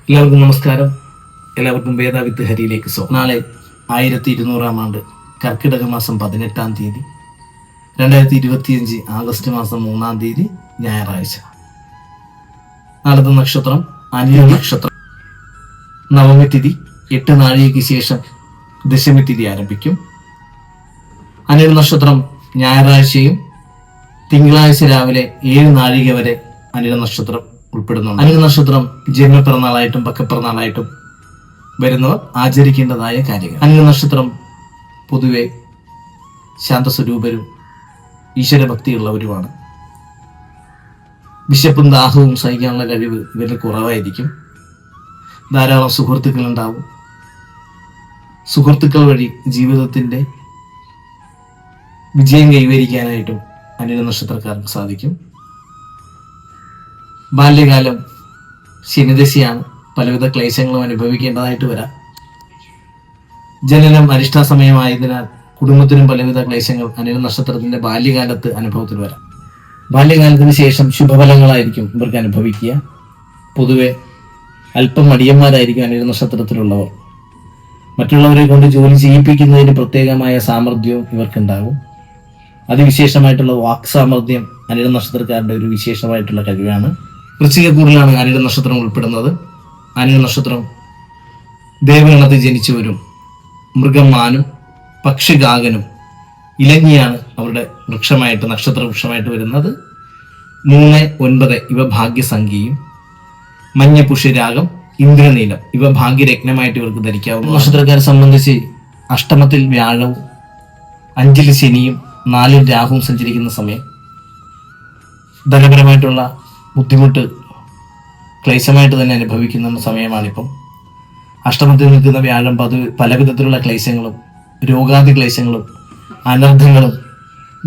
എല്ലാവർക്കും നമസ്കാരം. എല്ലാവർക്കും വേദാവിത്ത് ഹരിയിലേക്ക് സ്വാഗതം. നാളെ 1200 ആണ്ട് കർക്കിടക മാസം 18-ാം തീയതി 2025 ആഗസ്റ്റ് മാസം 3-ാം തീയതി ഞായറാഴ്ച. നാളത്തെ നക്ഷത്രം അനിഴ നക്ഷത്രം. നവമി തിഥി 8 നാഴികയ്ക്ക് ശേഷം ദശമി തിഥി ആരംഭിക്കും. അനിഴ നക്ഷത്രം ഞായറാഴ്ചയും തിങ്കളാഴ്ച രാവിലെ 7 നാഴിക വരെ അനിഴ നക്ഷത്രം ഉൾപ്പെടുന്നുണ്ട്. അനിഴ നക്ഷത്രം ജന്മപ്പിറന്നാളായിട്ടും പക്കപ്പിറന്നാളായിട്ടും വരുന്നവർ ആചരിക്കേണ്ടതായ കാര്യങ്ങൾ. അനിഴ നക്ഷത്രം പൊതുവെ ശാന്തസ്വരൂപരും ഈശ്വരഭക്തിയുള്ളവരുമാണ്. വിശപ്പും ദാഹവും സഹിക്കാനുള്ള കഴിവ് ഇവരിൽ കുറവായിരിക്കും. ധാരാളം സുഹൃത്തുക്കൾ ഉണ്ടാവും. സുഹൃത്തുക്കൾ വഴി ജീവിതത്തിന്റെ വിജയം കൈവരിക്കാനായിട്ടും അനിഴ നക്ഷത്രക്കാർക്ക് സാധിക്കും. ബാല്യകാലം ശനിദശയാണ്. പലവിധ ക്ലേശങ്ങളും അനുഭവിക്കേണ്ടതായിട്ട് വരാം. ജനനം അരിഷ്ടാസമയമായതിനാൽ കുടുംബത്തിനും പലവിധ ക്ലേശങ്ങൾ അനിഴ നക്ഷത്രത്തിന്റെ ബാല്യകാലത്ത് അനുഭവത്തിൽ വരാം. ബാല്യകാലത്തിന് ശേഷം ശുഭഫലങ്ങളായിരിക്കും ഇവർക്ക് അനുഭവിക്കുക. പൊതുവെ അല്പം മടിയന്മാരായിരിക്കും അനിഴ നക്ഷത്രത്തിലുള്ളവർ. മറ്റുള്ളവരെ കൊണ്ട് ജോലി ചെയ്യിപ്പിക്കുന്നതിന് പ്രത്യേകമായ സാമർഥ്യവും ഇവർക്കുണ്ടാകും. അതിവിശേഷമായിട്ടുള്ള വാക് സാമർഥ്യം അനിഴ നക്ഷത്രക്കാരുടെ ഒരു വിശേഷമായിട്ടുള്ള കഴിവാണ്. വൃശ്ചികക്കൂറിലാണ് അനിഴ നക്ഷത്രം ഉൾപ്പെടുന്നത്. അനിഴ നക്ഷത്രം ദേവഗണത്തിൽ ജനിച്ചവരും മൃഗം മാനും പക്ഷി ഗാഗനും ഇലഞ്ഞിയാണ് അവരുടെ വൃക്ഷമായിട്ട് നക്ഷത്ര വൃക്ഷമായിട്ട് വരുന്നത്. 3, 9 ഇവ ഭാഗ്യസംഖ്യയും മഞ്ഞ പുഷ്യരാഗം ഇന്ദ്രനീലം ഇവ ഭാഗ്യരത്നമായിട്ട് ഇവർക്ക് ധരിക്കാവുന്ന. നക്ഷത്രക്കാരെ സംബന്ധിച്ച് അഷ്ടമത്തിൽ വ്യാഴവും 5-ൽ ശനിയും 4-ൽ രാഹുവും സഞ്ചരിക്കുന്ന സമയം ധനപരമായിട്ടുള്ള ബുദ്ധിമുട്ട് ക്ലേശമായിട്ട് തന്നെ അനുഭവിക്കുന്ന സമയമാണിപ്പം. അഷ്ടമത്തിൽ നിൽക്കുന്ന വ്യാഴം പല വിധത്തിലുള്ള ക്ലേശങ്ങളും രോഗാദി ക്ലേശങ്ങളും അനർത്ഥങ്ങളും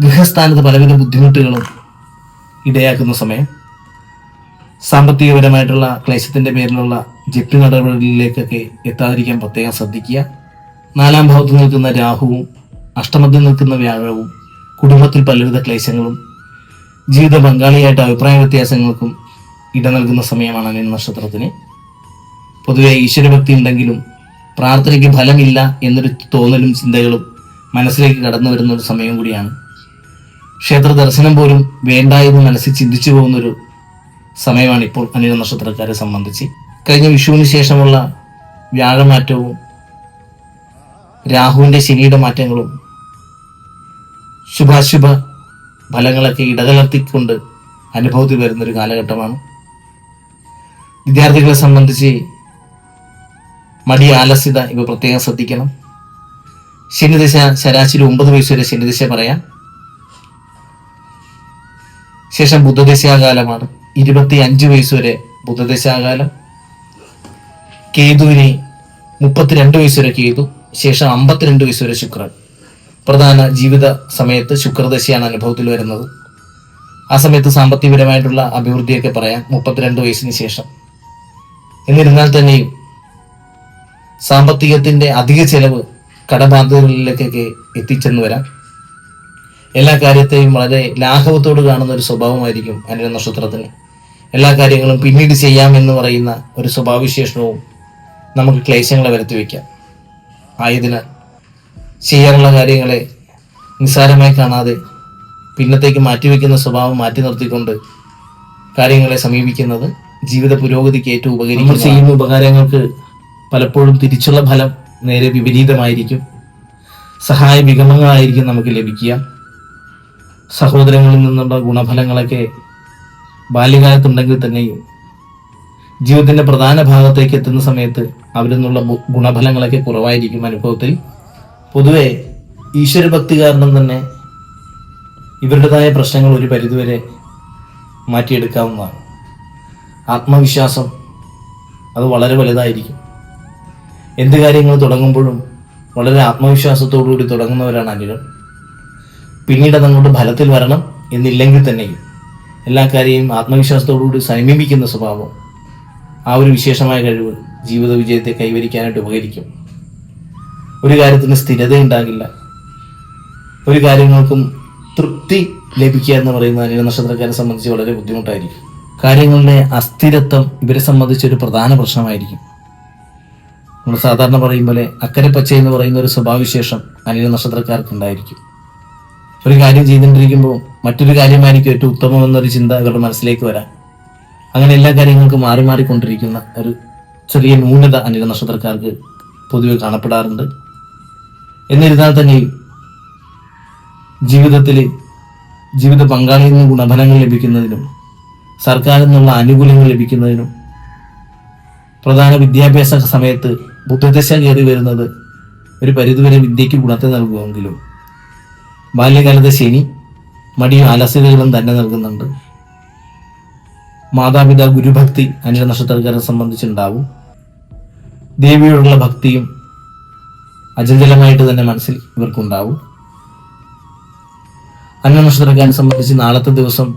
ഗൃഹസ്ഥാനത്ത് പലവിധ ബുദ്ധിമുട്ടുകളും ഇടയാക്കുന്ന സമയം. സാമ്പത്തികപരമായിട്ടുള്ള ക്ലേശത്തിന്റെ പേരിലുള്ള ജപ്തി നടപടികളിലേക്കൊക്കെ എത്താതിരിക്കാൻ പ്രത്യേകം ശ്രദ്ധിക്കുക. 4-ാം ഭാവത്തിൽ നിൽക്കുന്ന രാഹുവും അഷ്ടമത്തിൽ നിൽക്കുന്ന വ്യാഴവും കുടുംബത്തിൽ പലവിധ ക്ലേശങ്ങളും ജീവിത പങ്കാളിയായിട്ട് അഭിപ്രായ വ്യത്യാസങ്ങൾക്കും ഇട നൽകുന്ന സമയമാണ് അനിഴ നക്ഷത്രത്തിന്. പൊതുവെ ഈശ്വരഭക്തി ഉണ്ടെങ്കിലും പ്രാർത്ഥനയ്ക്ക് ഫലമില്ല എന്നൊരു തോന്നലും ചിന്തകളും മനസ്സിലേക്ക് കടന്നു വരുന്ന ഒരു സമയം കൂടിയാണ്. ക്ഷേത്ര ദർശനം പോലും വേണ്ട എന്ന് മനസ്സിൽ ചിന്തിച്ചു പോകുന്നൊരു സമയമാണ് ഇപ്പോൾ അനിഴ നക്ഷത്രക്കാരെ സംബന്ധിച്ച്. കഴിഞ്ഞ വിഷുവിന് ശേഷമുള്ള വ്യാഴമാറ്റവും രാഹുവിന്റെ ശനിയുടെ മാറ്റങ്ങളും ശുഭാശുഭ ഫലങ്ങളൊക്കെ ഇടകലർത്തിക്കൊണ്ട് അനുഭവത്തിൽ വരുന്നൊരു കാലഘട്ടമാണ്. വിദ്യാർത്ഥികളെ സംബന്ധിച്ച് മടി, ആലസ്യത ഇവ പ്രത്യേകം ശ്രദ്ധിക്കണം. ശനിദശ ശരാശരി 9 വയസ്സ് വരെ ശനിദശ പറയാം. ശേഷം ബുധദശാകാലമാണ്. 25 വയസ്സ് വരെ ബുധദശാകാലം. കേതുവിന് 32 വയസ്സ് വരെ കേതു. ശേഷം 52 വയസ്സ് വരെ ശുക്രൻ. പ്രധാന ജീവിത സമയത്ത് ശുക്രദശയാണ് അനുഭവത്തിൽ വരുന്നത്. ആ സമയത്ത് സാമ്പത്തികപരമായിട്ടുള്ള അഭിവൃദ്ധിയൊക്കെ പറയാം 32 വയസ്സിന് ശേഷം. എന്നിരുന്നാൽ തന്നെയും സാമ്പത്തികത്തിന്റെ അധിക ചെലവ് കടബാധ്യതകളിലേക്കൊക്കെ എത്തിച്ചെന്ന് വരാം. എല്ലാ കാര്യത്തെയും വളരെ ലാഘവത്തോട് കാണുന്ന ഒരു സ്വഭാവമായിരിക്കും അനിഴ നക്ഷത്രത്തിന്. എല്ലാ കാര്യങ്ങളും പിന്നീട് ചെയ്യാമെന്ന് പറയുന്ന ഒരു സ്വഭാവവിശേഷണവും നമുക്ക് ക്ലേശങ്ങളെ വരുത്തി വയ്ക്കാം. ആയതിനാൽ ചെയ്യാനുള്ള കാര്യങ്ങളെ നിസ്സാരമായി കാണാതെ പിന്നത്തേക്ക് മാറ്റിവെക്കുന്ന സ്വഭാവം മാറ്റി നിർത്തിക്കൊണ്ട് കാര്യങ്ങളെ സമീപിക്കുന്നത് ജീവിത പുരോഗതിക്ക് ഏറ്റവും ഉപകരിക്കും. ചെയ്യുന്ന ഉപകാരങ്ങൾക്ക് പലപ്പോഴും തിരിച്ചുള്ള ഫലം നേരെ വിപരീതമായിരിക്കും. സഹായ വിഗമങ്ങളായിരിക്കും നമുക്ക് ലഭിക്കുക. സഹോദരങ്ങളിൽ നിന്നുള്ള ഗുണഫലങ്ങളൊക്കെ ബാല്യകാലത്തുണ്ടെങ്കിൽ തന്നെയും ജീവിതത്തിന്റെ പ്രധാന ഭാഗത്തേക്ക് എത്തുന്ന സമയത്ത് അവരിൽ നിന്നുള്ള ഗുണഫലങ്ങളൊക്കെ കുറവായിരിക്കും അനുഭവത്തിൽ. പൊതുവെ ഈശ്വരഭക്തി കാരണം തന്നെ ഇവരുടേതായ പ്രശ്നങ്ങൾ ഒരു പരിധിവരെ മാറ്റിയെടുക്കാവുന്നതാണ്. ആത്മവിശ്വാസം അത് വളരെ വലുതായിരിക്കും. എന്ത് കാര്യങ്ങൾ തുടങ്ങുമ്പോഴും വളരെ ആത്മവിശ്വാസത്തോടുകൂടി തുടങ്ങുന്നവരാണ് അനിഴം. പിന്നീട് അതങ്ങോട്ട് ഫലത്തിൽ വരണം എന്നില്ലെങ്കിൽ തന്നെയും എല്ലാ കാര്യവും ആത്മവിശ്വാസത്തോടുകൂടി സമീപിക്കുന്ന സ്വഭാവം, ആ ഒരു വിശേഷമായ കഴിവ് ജീവിത വിജയത്തെ കൈവരിക്കാനായിട്ട് ഉപകരിക്കും. ഒരു കാര്യത്തിന് സ്ഥിരത ഉണ്ടാകില്ല. ഒരു കാര്യങ്ങൾക്കും തൃപ്തി ലഭിക്കുക എന്ന് പറയുന്നത് അനിഴ നക്ഷത്രക്കാരെ സംബന്ധിച്ച് വളരെ ബുദ്ധിമുട്ടായിരിക്കും. കാര്യങ്ങളുടെ അസ്ഥിരത്വം ഇവരെ സംബന്ധിച്ചൊരു പ്രധാന പ്രശ്നമായിരിക്കും. നമ്മൾ സാധാരണ പറയും പോലെ അക്കരെ പച്ച എന്ന് പറയുന്ന ഒരു സ്വഭാവവിശേഷം അനിഴ നക്ഷത്രക്കാർക്ക് ഉണ്ടായിരിക്കും. ഒരു കാര്യം ചെയ്തുകൊണ്ടിരിക്കുമ്പോൾ മറ്റൊരു കാര്യമായിരിക്കും ഏറ്റവും ഉത്തമമെന്നൊരു ചിന്ത ഇവരുടെ മനസ്സിലേക്ക് വരാം. അങ്ങനെ എല്ലാ കാര്യങ്ങൾക്കും മാറി മാറിക്കൊണ്ടിരിക്കുന്ന ഒരു ചെറിയ ന്യൂനത അനിഴ നക്ഷത്രക്കാർക്ക് പൊതുവെ കാണപ്പെടാറുണ്ട്. എന്നിരുന്നാൽ തന്നെയും ജീവിത പങ്കാളിയിൽ നിന്ന് ഗുണഫലങ്ങൾ ലഭിക്കുന്നതിനും സർക്കാരിൽ നിന്നുള്ള ആനുകൂല്യങ്ങൾ ലഭിക്കുന്നതിനും പ്രധാന വിദ്യാഭ്യാസ സമയത്ത് ബുദ്ധദശ കയറി വരുന്നത് ഒരു പരിധിവരെ വിദ്യയ്ക്ക് ഗുണത്തെ നൽകുമെങ്കിലും ബാല്യകാലത്തെ ശനി മടിയും ആലസ്യതകളും തന്നെ നൽകുന്നുണ്ട്. മാതാപിതാ ഗുരുഭക്തി അനിഴ നക്ഷത്രക്കാരെ സംബന്ധിച്ചുണ്ടാവും. ദേവിയോടുള്ള ഭക്തിയും അചഞ്ചലമായിട്ട് തന്നെ മനസ്സിൽ ഇവർക്കുണ്ടാവും. അനിഴ നക്ഷത്രക്കാരെ സംബന്ധിച്ച് നാളത്തെ ദിവസം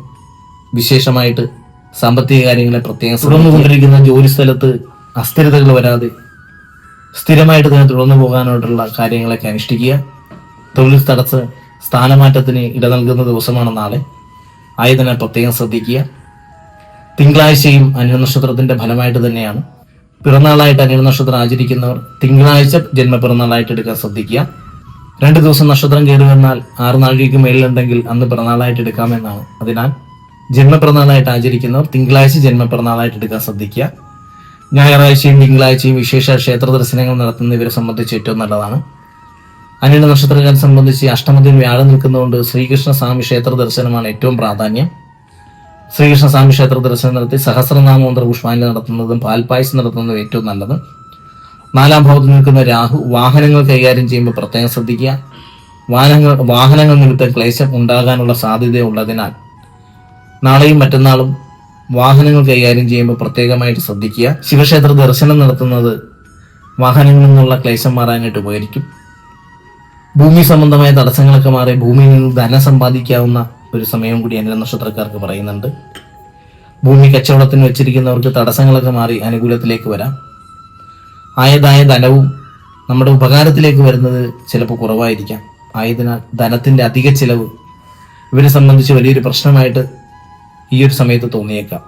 വിശേഷമായിട്ട് സാമ്പത്തിക കാര്യങ്ങളെ പ്രത്യേകം തുടർന്നുകൊണ്ടിരിക്കുന്ന ജോലി സ്ഥലത്ത് അസ്ഥിരതകൾ വരാതെ സ്ഥിരമായിട്ട് തന്നെ തുടർന്നു പോകാനായിട്ടുള്ള കാര്യങ്ങളൊക്കെ അനുഷ്ഠിക്കുക. തൊഴിൽ സ്ഥാനമാറ്റത്തിന് ഇട നൽകുന്ന ദിവസമാണ് നാളെ. ആയതിനാൽ പ്രത്യേകം ശ്രദ്ധിക്കുക. തിങ്കളാഴ്ചയും അനിഴ നക്ഷത്രത്തിന്റെ ഫലമായിട്ട് തന്നെയാണ്. പിറന്നാളായിട്ട് അനിഴ നക്ഷത്രം ആചരിക്കുന്നവർ തിങ്കളാഴ്ച ജന്മപിറന്നാളായിട്ട് എടുക്കാൻ ശ്രദ്ധിക്കുക. 2 ദിവസം നക്ഷത്രം കയറി വന്നാൽ 6 നാഴികയ്ക്ക് മേളിലുണ്ടെങ്കിൽ അന്ന് പിറന്നാളായിട്ട് എടുക്കാമെന്നാണ്. അതിനാൽ ജന്മപിറന്നാളായിട്ട് ആചരിക്കുന്നവർ തിങ്കളാഴ്ച ജന്മപിറന്നാളായിട്ട് എടുക്കാൻ ശ്രദ്ധിക്കുക. ഞായറാഴ്ചയും തിങ്കളാഴ്ചയും വിശേഷ ക്ഷേത്ര ദർശനങ്ങൾ നടത്തുന്നവരെ സംബന്ധിച്ച് ഏറ്റവും നല്ലതാണ്. അനിഴ നക്ഷത്രക്കാരെ സംബന്ധിച്ച് അഷ്ടമത്തിൽ വ്യാഴം നിൽക്കുന്നതുകൊണ്ട് ശ്രീകൃഷ്ണ സ്വാമി ക്ഷേത്ര ദർശനമാണ് ഏറ്റവും പ്രാധാന്യം. ശ്രീകൃഷ്ണ സ്വാമി ക്ഷേത്ര ദർശനം നടത്തി സഹസ്രനാമോന്തര പുഷ്പാഞ്ജലി നടത്തുന്നതും പാൽപ്പായസം നടത്തുന്നതും ഏറ്റവും നല്ലത്. 4-ാം ഭാവത്തിൽ നിൽക്കുന്ന രാഹു വാഹനങ്ങൾ കൈകാര്യം ചെയ്യുമ്പോൾ പ്രത്യേകം ശ്രദ്ധിക്കുക. വാഹനങ്ങൾ നിമിത്തം ക്ലേശം ഉണ്ടാകാനുള്ള സാധ്യതയുള്ളതിനാൽ നാളെയും മറ്റന്നാളും വാഹനങ്ങൾ കൈകാര്യം ചെയ്യുമ്പോൾ പ്രത്യേകമായിട്ട് ശ്രദ്ധിക്കുക. ശിവക്ഷേത്ര ദർശനം നടത്തുന്നത് വാഹനങ്ങളിൽ നിന്നുള്ള ക്ലേശം മാറാനായിട്ട് ഉപകരിക്കും. ഭൂമി സംബന്ധമായ തടസ്സങ്ങളൊക്കെ മാറി ഭൂമിയിൽ നിന്ന് ധനം സമ്പാദിക്കാവുന്ന ഒരു സമയം കൂടി അനിഴ നക്ഷത്രക്കാർക്ക് പറയുന്നുണ്ട്. ഭൂമി കച്ചവടത്തിന് വെച്ചിരിക്കുന്നവർക്ക് തടസ്സങ്ങളൊക്കെ മാറി അനുകൂലത്തിലേക്ക് വരാം. ആയതായ ധനവും നമ്മുടെ ഉപകാരത്തിലേക്ക് വരുന്നത് ചിലപ്പോൾ കുറവായിരിക്കാം. ആയതിനാൽ ധനത്തിന്റെ അധിക ചിലവ് ഇവരെ സംബന്ധിച്ച് വലിയൊരു പ്രശ്നമായിട്ട് ഈ ഒരു സമയത്ത് തോന്നിയേക്കാം.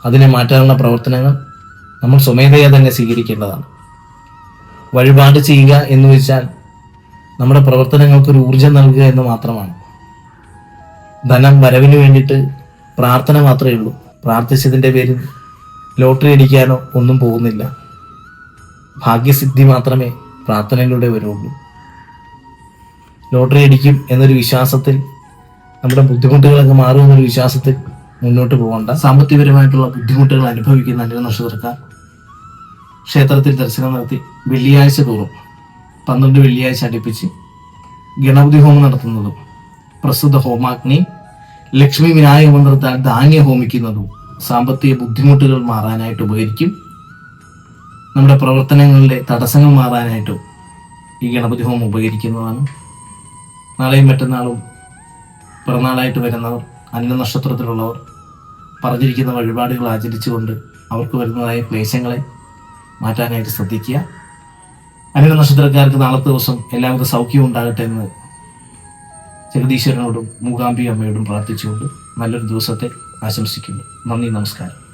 അതിനെ മാറ്റാനുള്ള പ്രവർത്തനങ്ങൾ നമ്മൾ സ്വമേധയാ തന്നെ സ്വീകരിക്കേണ്ടതാണ്. വഴിപാട് ചെയ്യുക എന്ന് വെച്ചാൽ നമ്മുടെ പ്രവർത്തനങ്ങൾക്കൊരു ഊർജം നൽകുക എന്ന് മാത്രമാണ്. ധനം വരവിന് വേണ്ടിയിട്ട് പ്രാർത്ഥന മാത്രമേ ഉള്ളൂ. പ്രാർത്ഥിച്ചതിൻ്റെ പേരിൽ ലോട്ടറി അടിക്കാനോ ഒന്നും പോകുന്നില്ല. ഭാഗ്യസിദ്ധി മാത്രമേ പ്രാർത്ഥനയിലൂടെ വരുള്ളൂ. ലോട്ടറി അടിക്കും എന്നൊരു വിശ്വാസത്തിൽ നമ്മുടെ ബുദ്ധിമുട്ടുകളൊക്കെ മാറുമെന്നൊരു വിശ്വാസത്തിൽ മുന്നോട്ട് പോകണ്ട. സാമ്പത്തികപരമായിട്ടുള്ള ബുദ്ധിമുട്ടുകൾ അനുഭവിക്കുന്ന അനിഴ നക്ഷത്രക്കാർ ക്ഷേത്രത്തിൽ ദർശനം നടത്തി വെള്ളിയാഴ്ച തോറും 12 വെള്ളിയാഴ്ച അടുപ്പിച്ച് ഗണപതി ഹോമം നടത്തുന്നതും പ്രസ്തുത ഹോമാഗ്നി ലക്ഷ്മി വിനായക മന്ത്രത്താൽ ധാന്യം ഹോമിക്കുന്നതും സാമ്പത്തിക ബുദ്ധിമുട്ടുകൾ മാറാനായിട്ട് ഉപകരിക്കും. നമ്മുടെ പ്രവർത്തനങ്ങളിലെ തടസ്സങ്ങൾ മാറാനായിട്ടും ഈ ഗണപതി ഹോമം ഉപകരിക്കുന്നതാണ്. നാളെയും മറ്റന്നാളും പിറന്നാളായിട്ട് വരുന്നവർ അനിഴ നക്ഷത്രത്തിലുള്ളവർ പറഞ്ഞിരിക്കുന്ന വഴിപാടുകൾ ആചരിച്ചുകൊണ്ട് അവർക്ക് വരുന്നതായ ക്ലേശങ്ങളെ മാറ്റാനായിട്ട് ശ്രദ്ധിക്കുക. അനിഴ നക്ഷത്രക്കാർക്ക് നാളത്തെ ദിവസം എല്ലാവിധ സൗഖ്യവും ഉണ്ടാകട്ടെ എന്ന് ജഗദീശ്വരനോടും മൂകാംബിക അമ്മയോടും പ്രാർത്ഥിച്ചുകൊണ്ട് നല്ലൊരു ദിവസത്തെ ആശംസിക്കുന്നു. നന്ദി, നമസ്കാരം.